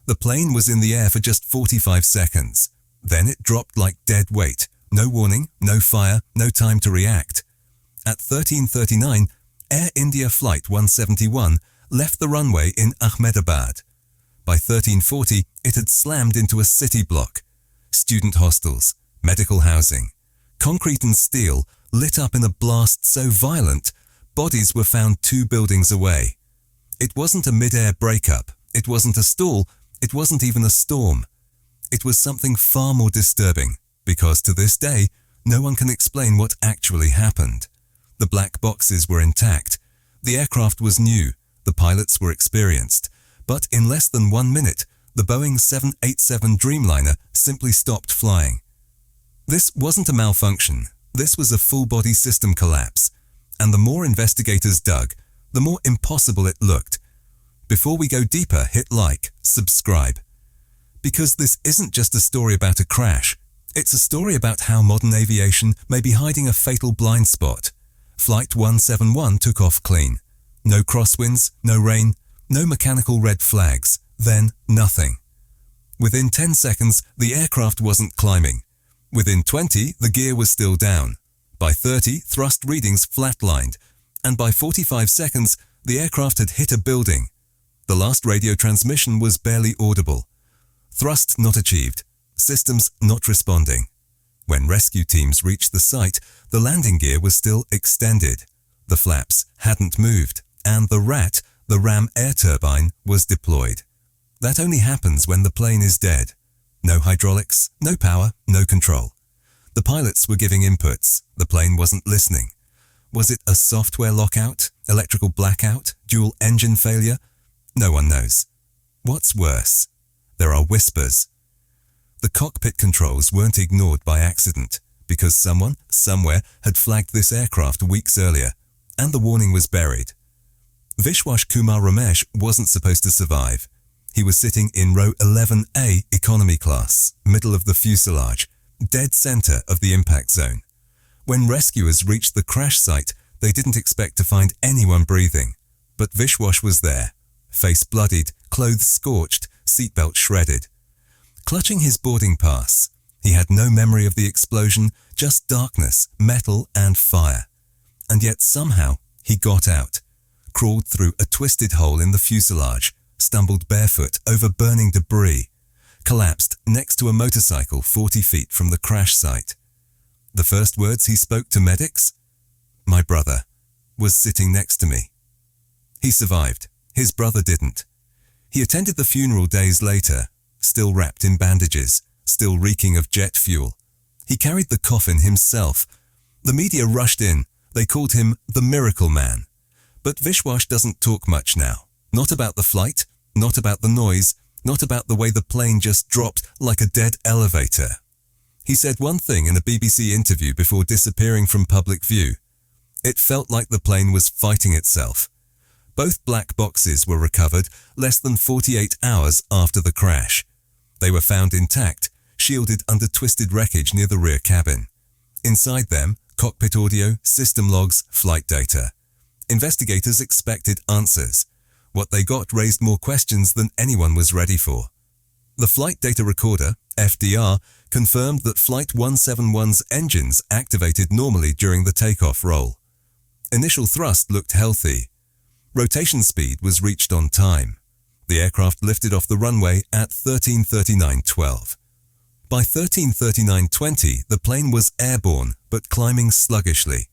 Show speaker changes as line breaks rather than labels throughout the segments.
The plane was in the air for just 45 seconds. Then it dropped like dead weight. No warning, no fire, no time to react. At 13:39, Air India Flight 171 left the runway in Ahmedabad. By 13:40, it had slammed into a city block. Student hostels, medical housing, concrete and steel lit up in a blast so violent, bodies were found 2 buildings away. It wasn't a mid-air breakup, it wasn't a stall, it wasn't even a storm. It was something far more disturbing, because to this day, no one can explain what actually happened. The black boxes were intact, the aircraft was new, the pilots were experienced, but in less than 1 minute, the Boeing 787 Dreamliner simply stopped flying. This wasn't a malfunction, this was a full-body system collapse, and the more investigators dug, the more impossible it looked. Before we go deeper, hit like, subscribe. Because this isn't just a story about a crash, it's a story about how modern aviation may be hiding a fatal blind spot. Flight 171 took off clean. No crosswinds, no rain, no mechanical red flags, then nothing. Within 10 seconds, the aircraft wasn't climbing. Within 20, the gear was still down. By 30, thrust readings flatlined, and by 45 seconds, the aircraft had hit a building. The last radio transmission was barely audible. Thrust not achieved, systems not responding. When rescue teams reached the site, the landing gear was still extended. The flaps hadn't moved, and the RAT, the ram air turbine, was deployed. That only happens when the plane is dead. No hydraulics, no power, no control. The pilots were giving inputs. The plane wasn't listening. Was it a software lockout, electrical blackout, dual engine failure? No one knows. What's worse? There are whispers. The cockpit controls weren't ignored by accident, because someone, somewhere, had flagged this aircraft weeks earlier, and the warning was buried. Vishwas Kumar Ramesh wasn't supposed to survive. He was sitting in row 11A economy class, middle of the fuselage, dead center of the impact zone. When rescuers reached the crash site, they didn't expect to find anyone breathing. But Vishwas was there, face bloodied, clothes scorched, seatbelt shredded. Clutching his boarding pass, he had no memory of the explosion, just darkness, metal and fire. And yet somehow he got out, crawled through a twisted hole in the fuselage, stumbled barefoot over burning debris, collapsed next to a motorcycle 40 feet from the crash site. The first words he spoke to medics? "My brother was sitting next to me." He survived. His brother didn't. He attended the funeral days later, still wrapped in bandages, still reeking of jet fuel. He carried the coffin himself. The media rushed in. They called him the Miracle Man. But Vishwas doesn't talk much now. Not about the flight, not about the noise, not about the way the plane just dropped like a dead elevator. He said one thing in a BBC interview before disappearing from public view. It felt like the plane was fighting itself. Both black boxes were recovered less than 48 hours after the crash. They were found intact, shielded under twisted wreckage near the rear cabin. Inside them, cockpit audio, system logs, flight data. Investigators expected answers. What they got raised more questions than anyone was ready for. The flight data recorder, FDR, confirmed that Flight 171's engines activated normally during the takeoff roll. Initial thrust looked healthy. Rotation speed was reached on time. The aircraft lifted off the runway at 13:39:12. By 13:39:20, the plane was airborne but climbing sluggishly.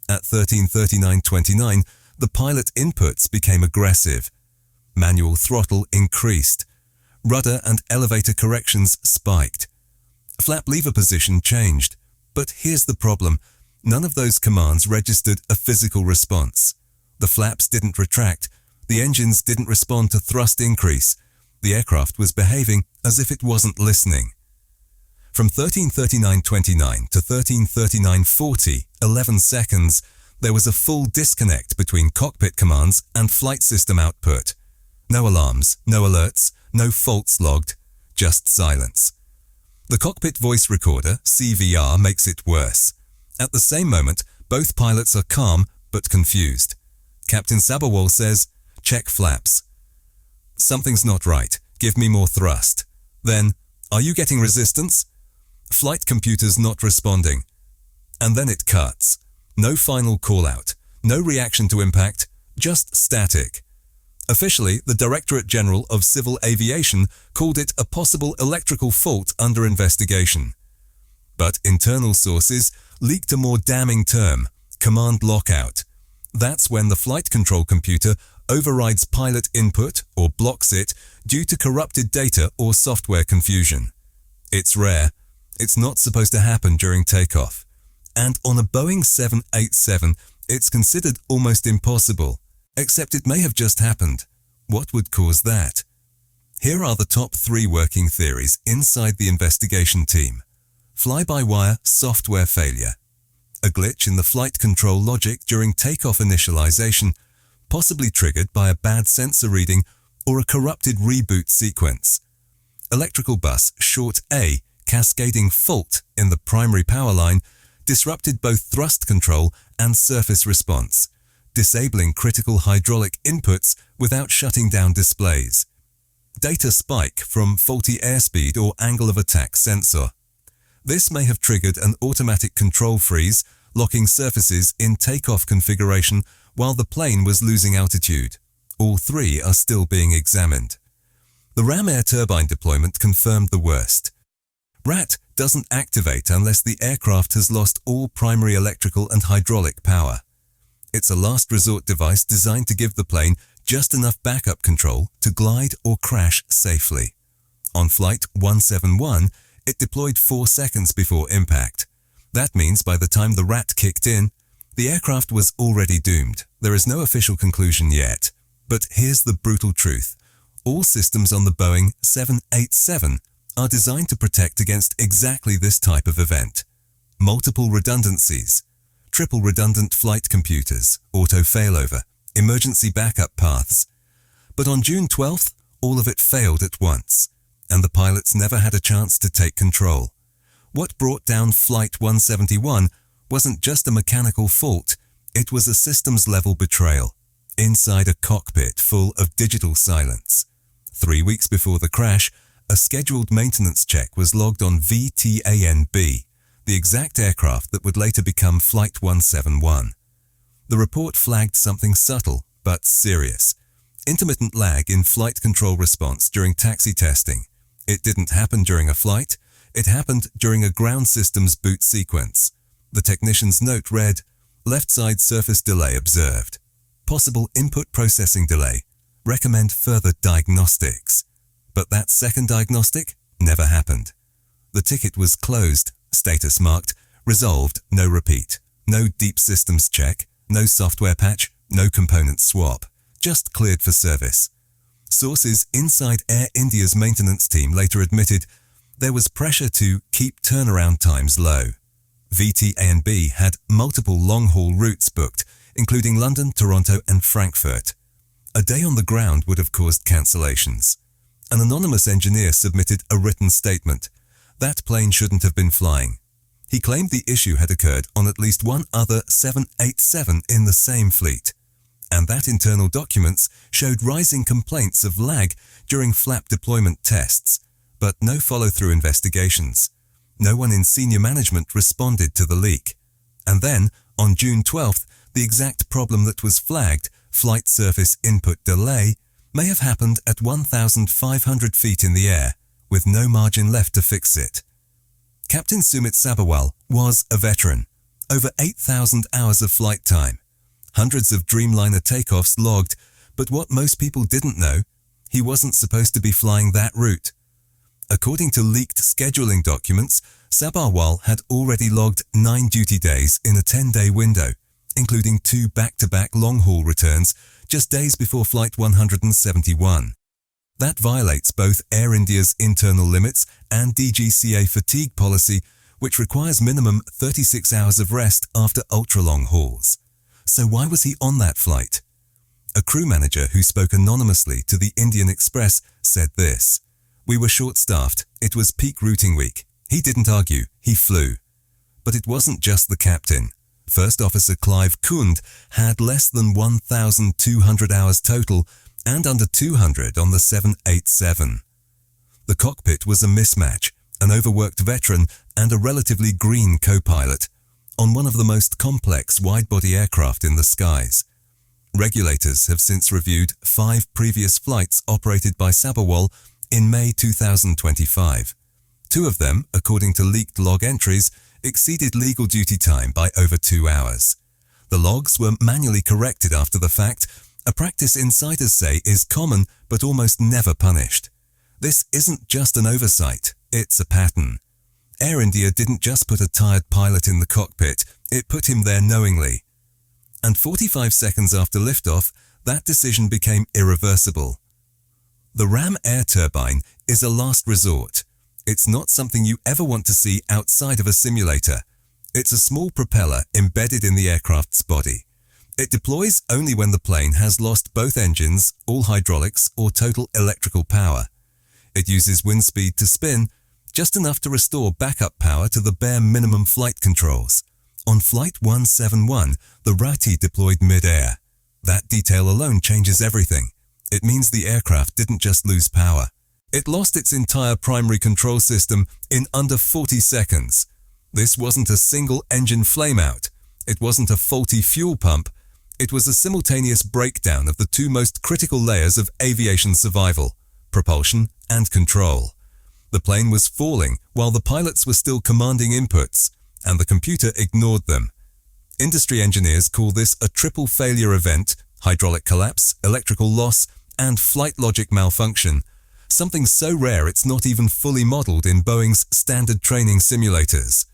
At 13:39:29, the pilot inputs became aggressive. Manual throttle increased. Rudder and elevator corrections spiked. Flap lever position changed. But here's the problem. None of those commands registered a physical response. The flaps didn't retract. The engines didn't respond to thrust increase. The aircraft was behaving as if it wasn't listening. From 13:39:29 to 13:39:40, 11 seconds, there was a full disconnect between cockpit commands and flight system output. No alarms, no alerts, no faults logged, just silence. The cockpit voice recorder, CVR, makes it worse. At the same moment, both pilots are calm but confused. Captain Sabawal says, "Check flaps." Something's not right. Give me more thrust. Then, are you getting resistance? Flight computers not responding. And then it cuts. No final call-out. No reaction to impact. Just static. Officially, the Directorate General of Civil Aviation called it a possible electrical fault under investigation. But internal sources leaked a more damning term, command lockout. That's when the flight control computer overrides pilot input or blocks it due to corrupted data or software confusion. It's rare. It's not supposed to happen during takeoff. And on a Boeing 787, it's considered almost impossible. Except it may have just happened. What would cause that? Here are the top 3 working theories inside the investigation team. Fly-by-wire software failure. A glitch in the flight control logic during takeoff initialization, possibly triggered by a bad sensor reading or a corrupted reboot sequence. Electrical bus short A cascading fault in the primary power line disrupted both thrust control and surface response, disabling critical hydraulic inputs without shutting down displays. Data spike from faulty airspeed or angle of attack sensor. This may have triggered an automatic control freeze, locking surfaces in takeoff configuration while the plane was losing altitude. All 3 are still being examined. The ram air turbine deployment confirmed the worst. RAT doesn't activate unless the aircraft has lost all primary electrical and hydraulic power. It's a last resort device designed to give the plane just enough backup control to glide or crash safely. On Flight 171, it deployed 4 seconds before impact. That means by the time the RAT kicked in, the aircraft was already doomed. There is no official conclusion yet. But here's the brutal truth. All systems on the Boeing 787 are designed to protect against exactly this type of event. Multiple redundancies, triple redundant flight computers, auto failover, emergency backup paths. But on June 12th, all of it failed at once, and the pilots never had a chance to take control. What brought down Flight 171 wasn't just a mechanical fault, it was a systems-level betrayal, inside a cockpit full of digital silence. 3 weeks before the crash, a scheduled maintenance check was logged on VTANB, the exact aircraft that would later become Flight 171. The report flagged something subtle but serious. Intermittent lag in flight control response during taxi testing. It didn't happen during a flight, it happened during a ground systems boot sequence. The technician's note read, "Left side surface delay observed. Possible input processing delay. Recommend further diagnostics." But that second diagnostic never happened. The ticket was closed, status marked, resolved, no repeat, no deep systems check, no software patch, no component swap, just cleared for service. Sources inside Air India's maintenance team later admitted there was pressure to keep turnaround times low. VTANB had multiple long-haul routes booked, including London, Toronto and Frankfurt. A day on the ground would have caused cancellations. An anonymous engineer submitted a written statement. That plane shouldn't have been flying. He claimed the issue had occurred on at least one other 787 in the same fleet. And that internal documents showed rising complaints of lag during flap deployment tests, but no follow-through investigations. No one in senior management responded to the leak. And then, on June 12th, the exact problem that was flagged, flight surface input delay, may have happened at 1,500 feet in the air, with no margin left to fix it. Captain Sumit Sabharwal was a veteran. Over 8,000 hours of flight time. Hundreds of Dreamliner takeoffs logged, but what most people didn't know, he wasn't supposed to be flying that route. According to leaked scheduling documents, Sabharwal had already logged 9 duty days in a 10-day window, including 2 back-to-back long-haul returns just days before Flight 171. That violates both Air India's internal limits and DGCA fatigue policy, which requires minimum 36 hours of rest after ultra-long hauls. So why was he on that flight? A crew manager who spoke anonymously to the Indian Express said this: "We were short-staffed. It was peak routing week. He didn't argue. He flew." But it wasn't just the captain. First Officer Clive Kund had less than 1,200 hours total and under 200 on the 787. cockpit was a mismatch, an overworked veteran and a relatively green co-pilot, on one of the most complex wide-body aircraft in the skies. Regulators have since reviewed 5 previous flights operated by Sabawal in May 2025. 2 of them, according to leaked log entries, exceeded legal duty time by over 2 hours. The logs were manually corrected after the fact, a practice insiders say is common but almost never punished. This isn't just an oversight, it's a pattern. Air India didn't just put a tired pilot in the cockpit, it put him there knowingly. And 45 seconds after liftoff, that decision became irreversible. The ram air turbine is a last resort. It's not something you ever want to see outside of a simulator. It's a small propeller embedded in the aircraft's body. It deploys only when the plane has lost both engines, all hydraulics, or total electrical power. It uses wind speed to spin, just enough to restore backup power to the bare minimum flight controls. On Flight 171, the Rati deployed mid-air. That detail alone changes everything. It means the aircraft didn't just lose power. It lost its entire primary control system in under 40 seconds. This wasn't a single engine flameout. It wasn't a faulty fuel pump. It was a simultaneous breakdown of the 2 most critical layers of aviation survival, propulsion and control. The plane was falling while the pilots were still commanding inputs, and the computer ignored them. Industry engineers call this a triple failure event: hydraulic collapse, electrical loss, and flight logic malfunction, something so rare it's not even fully modeled in Boeing's standard training simulators.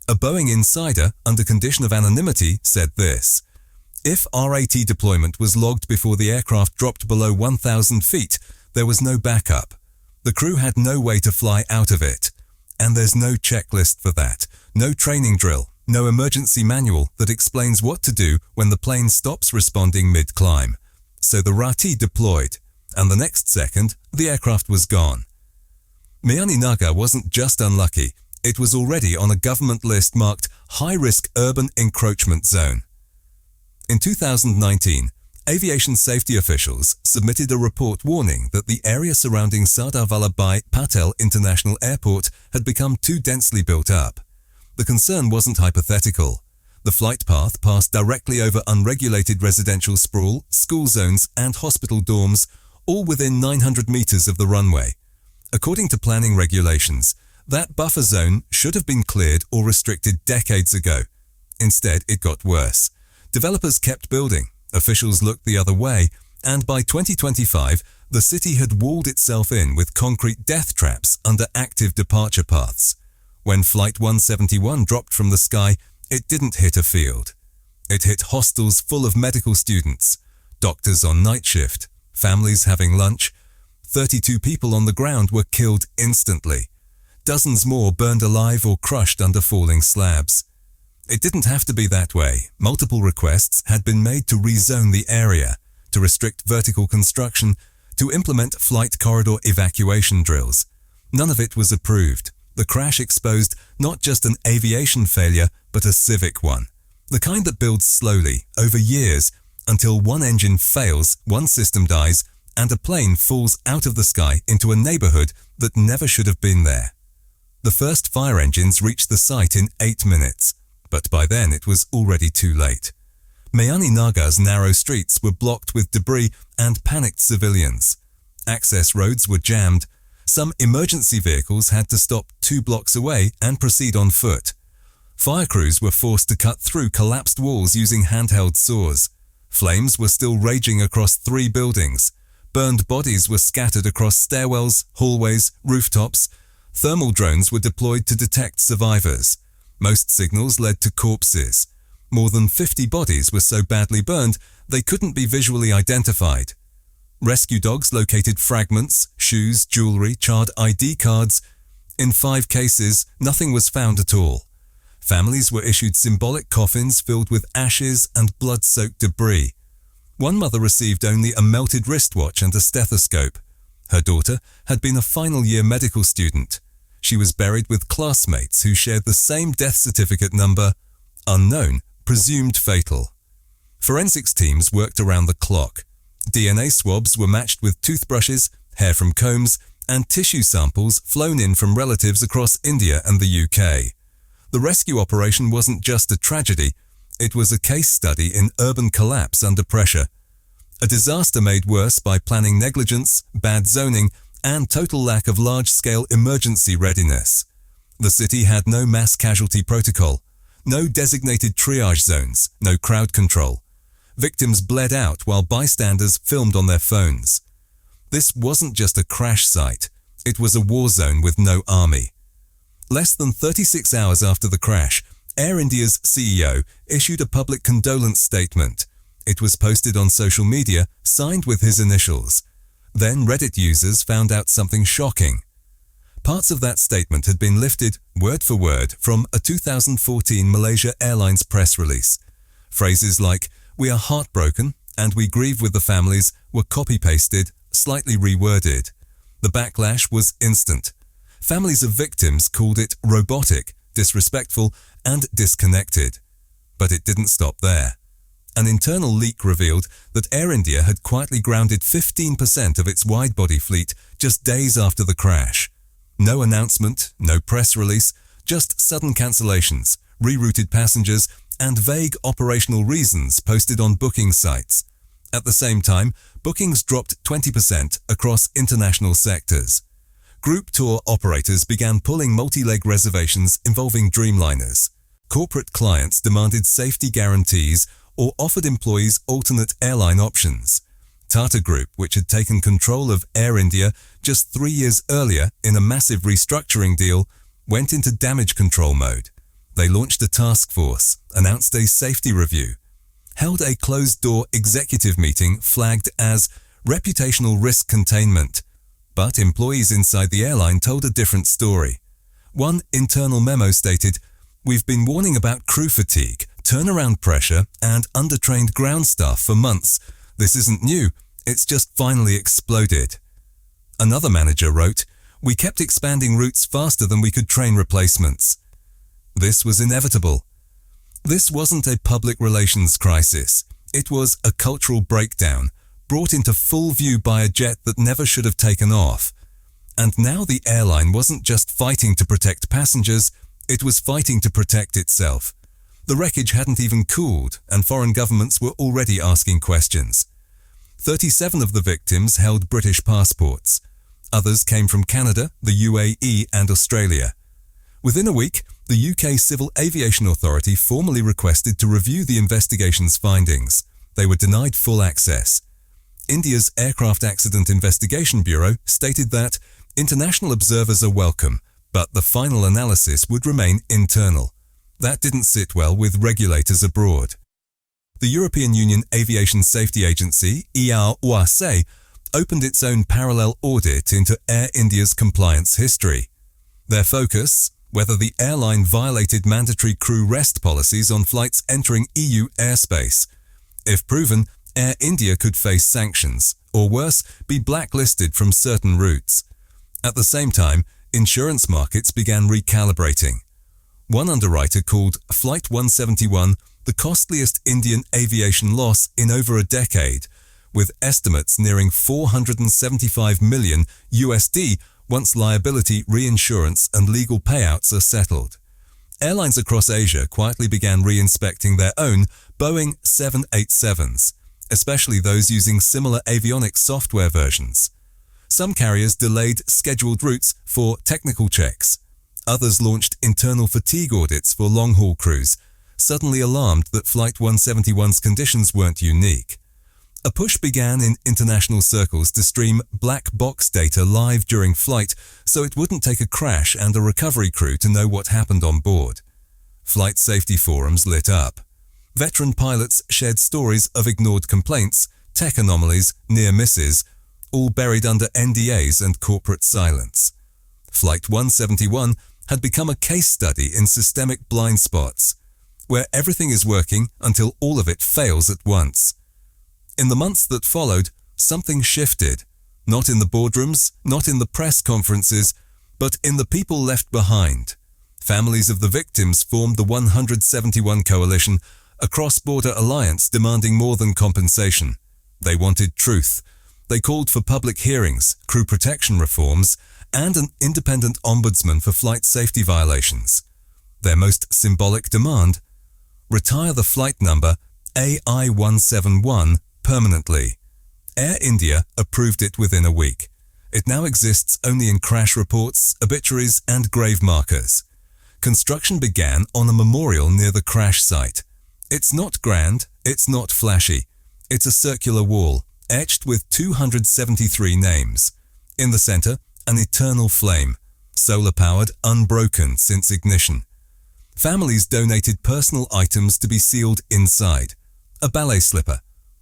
A Boeing insider, under condition of anonymity, said this: "If RAT deployment was logged before the aircraft dropped below 1,000 feet, there was no backup. The crew had no way to fly out of it. And there's no checklist for that, no training drill, no emergency manual that explains what to do when the plane stops responding mid-climb. So the Rati deployed, and the next second, the aircraft was gone." Miyaninagar wasn't just unlucky, it was already on a government list marked High-Risk Urban Encroachment Zone. In 2019, aviation safety officials submitted a report warning that the area surrounding Sardar Vallabhbhai Patel International Airport had become too densely built up. The concern wasn't hypothetical. The flight path passed directly over unregulated residential sprawl, school zones and hospital dorms, all within 900 meters of the runway. According to planning regulations, that buffer zone should have been cleared or restricted decades ago. Instead, it got worse. Developers kept building, officials looked the other way, and by 2025, the city had walled itself in with concrete death traps under active departure paths. When Flight 171 dropped from the sky, it didn't hit a field. It hit hostels full of medical students, doctors on night shift, families having lunch. 32 people on the ground were killed instantly. Dozens more burned alive or crushed under falling slabs. It didn't have to be that way. Multiple requests had been made to rezone the area, to restrict vertical construction, to implement flight corridor evacuation drills. None of it was approved. The crash exposed not just an aviation failure, but a civic one. The kind that builds slowly, over years, until one engine fails, one system dies, and a plane falls out of the sky into a neighborhood that never should have been there. The first fire engines reached the site in 8 minutes, but by then it was already too late. Miyaninagar's narrow streets were blocked with debris and panicked civilians. Access roads were jammed. Some emergency vehicles had to stop 2 blocks away and proceed on foot. Fire crews were forced to cut through collapsed walls using handheld saws. Flames were still raging across 3 buildings. Burned bodies were scattered across stairwells, hallways, rooftops. Thermal drones were deployed to detect survivors. Most signals led to corpses. More than 50 bodies were so badly burned they couldn't be visually identified. Rescue dogs located fragments, shoes, jewelry, charred ID cards. In 5 cases, nothing was found at all. Families were issued symbolic coffins filled with ashes and blood-soaked debris. One mother received only a melted wristwatch and a stethoscope. Her daughter had been a final-year medical student. She was buried with classmates who shared the same death certificate number, unknown, presumed fatal. Forensics teams worked around the clock. DNA swabs were matched with toothbrushes, hair from combs, and tissue samples flown in from relatives across India and the UK. The rescue operation wasn't just a tragedy, it was a case study in urban collapse under pressure. A disaster made worse by planning negligence, bad zoning, and total lack of large-scale emergency readiness. The city had no mass casualty protocol, no designated triage zones, no crowd control. Victims bled out while bystanders filmed on their phones. This wasn't just a crash site, it was a war zone with no army. Less than 36 hours after the crash, Air India's CEO issued a public condolence statement. It was posted on social media, signed with his initials. Then Reddit users found out something shocking. Parts of that statement had been lifted, word for word, from a 2014 Malaysia Airlines press release. Phrases like, "We are heartbroken" and "We grieve with the families" were copy-pasted, slightly reworded. The backlash was instant. Families of victims called it robotic, disrespectful, and disconnected. But it didn't stop there. An internal leak revealed that Air India had quietly grounded 15% of its wide-body fleet just days after the crash. No announcement, no press release, just sudden cancellations, rerouted passengers, and vague operational reasons posted on booking sites. At the same time, bookings dropped 20% across international sectors. Group tour operators began pulling multi-leg reservations involving Dreamliners. Corporate clients demanded safety guarantees or offered employees alternate airline options. Tata Group, which had taken control of Air India just 3 years earlier in a massive restructuring deal, went into damage control mode. They launched a task force, announced a safety review, held a closed-door executive meeting flagged as reputational risk containment. But employees inside the airline told a different story. One internal memo stated, "We've been warning about crew fatigue, turnaround pressure, and undertrained ground staff for months. This isn't new, it's just finally exploded." Another manager wrote, "We kept expanding routes faster than we could train replacements." This was inevitable. This wasn't a public relations crisis. It was a cultural breakdown, brought into full view by a jet that never should have taken off. And now the airline wasn't just fighting to protect passengers, it was fighting to protect itself. The wreckage hadn't even cooled, and foreign governments were already asking questions. 37 of the victims held British passports. Others came from Canada, the UAE, and Australia. Within a week, the UK Civil Aviation Authority formally requested to review the investigation's findings. They were denied full access. India's Aircraft Accident Investigation Bureau stated that international observers are welcome, but the final analysis would remain internal. That didn't sit well with regulators abroad. The European Union Aviation Safety Agency, EASA, opened its own parallel audit into Air India's compliance history. Their focus, whether the airline violated mandatory crew rest policies on flights entering EU airspace. If proven, Air India could face sanctions, or worse, be blacklisted from certain routes. At the same time, insurance markets began recalibrating. One underwriter called Flight 171 the costliest Indian aviation loss in over a decade, with estimates nearing $475 million USD once liability, reinsurance, and legal payouts are settled. Airlines across Asia quietly began re-inspecting their own Boeing 787's, especially those using similar avionics software versions. Some carriers delayed scheduled routes for technical checks. Others launched internal fatigue audits for long-haul crews, suddenly alarmed that Flight 171's conditions weren't unique. A push began in international circles to stream black box data live during flight so it wouldn't take a crash and a recovery crew to know what happened on board. Flight safety forums lit up. Veteran pilots shared stories of ignored complaints, tech anomalies, near misses, all buried under NDAs and corporate silence. Flight 171 had become a case study in systemic blind spots, where everything is working until all of it fails at once. In the months that followed, something shifted, not in the boardrooms, not in the press conferences, but in the people left behind. Families of the victims formed the 171 Coalition, a cross-border alliance demanding more than compensation. They wanted truth. They called for public hearings, crew protection reforms, and an independent ombudsman for flight safety violations. Their most symbolic demand: retire the flight number AI-171 permanently. Air India approved it within a week. It now exists only in crash reports, obituaries, and grave markers. Construction began on a memorial near the crash site. It's not grand, it's not flashy. It's a circular wall, etched with 273 names. In the center, an eternal flame, solar-powered, unbroken since ignition. Families donated personal items to be sealed inside. A ballet slipper,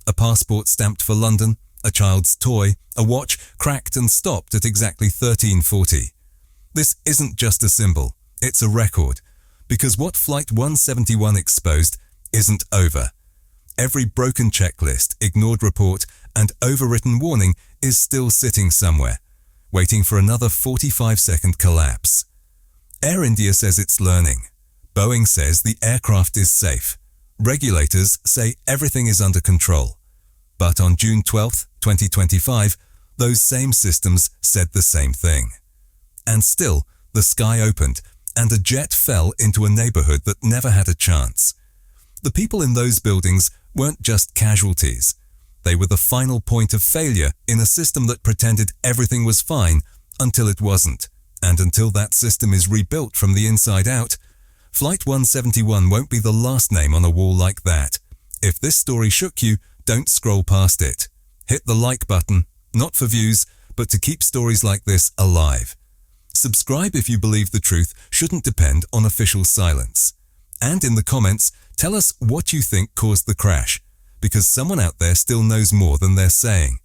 a passport stamped for London, a child's toy, a watch cracked and stopped at exactly 13:40. This isn't just a symbol, it's a record, because what Flight 171 exposed isn't over. Every broken checklist, ignored report, and overwritten warning is still sitting somewhere, waiting for another 45-second collapse. Air India says it's learning. Boeing says the aircraft is safe. Regulators say everything is under control. But on June 12, 2025, those same systems said the same thing. And still, the sky opened, and a jet fell into a neighborhood that never had a chance. The people in those buildings weren't just casualties. They were the final point of failure in a system that pretended everything was fine until it wasn't. And until that system is rebuilt from the inside out, Flight 171 won't be the last name on a wall like that. If this story shook you, don't scroll past it. Hit the like button, not for views, but to keep stories like this alive. Subscribe if you believe the truth shouldn't depend on official silence. And in the comments, tell us what you think caused the crash, because someone out there still knows more than they're saying.